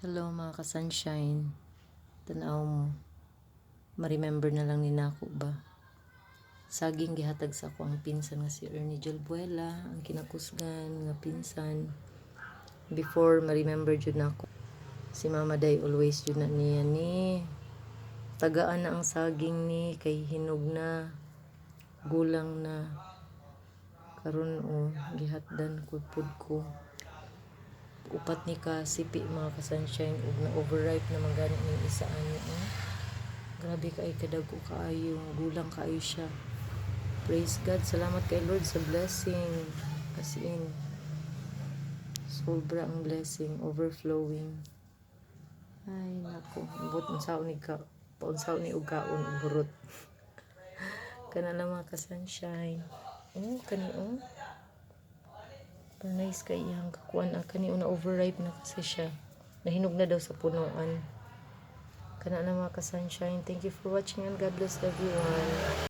Hello mga ka-sunshine. Tanaw mo. Ma-remember na lang ni nako ba. Saging gihatag sa ako ang pinsan nga si Ernie Jalbuela, ang kinakusgan nga pinsan. Before ma-remember jud nako. Si Mama Day always jud na niya ni tagaan na ang saging ni kay hinog na, gulang na. Karon gihatdan ko pud ko. Upat ni ka sipi mga ka-sunshine ug na overripe na magani ning isa ani grabe kay kadago kaayo, gulang kaayo siya. Praise God, salamat kay Lord sa blessing, as in sobra ang blessing, overflowing. Ay nako, but unsaon ni ka paunsaon ni og kaon ug burot. Kana lang mga ka-sunshine. Kani nice kay iyang kakuan kani una overripe na kasi siya, nahinog na daw sa punuan. Kana na mga ka-sunshine, thank you for watching and God bless everyone.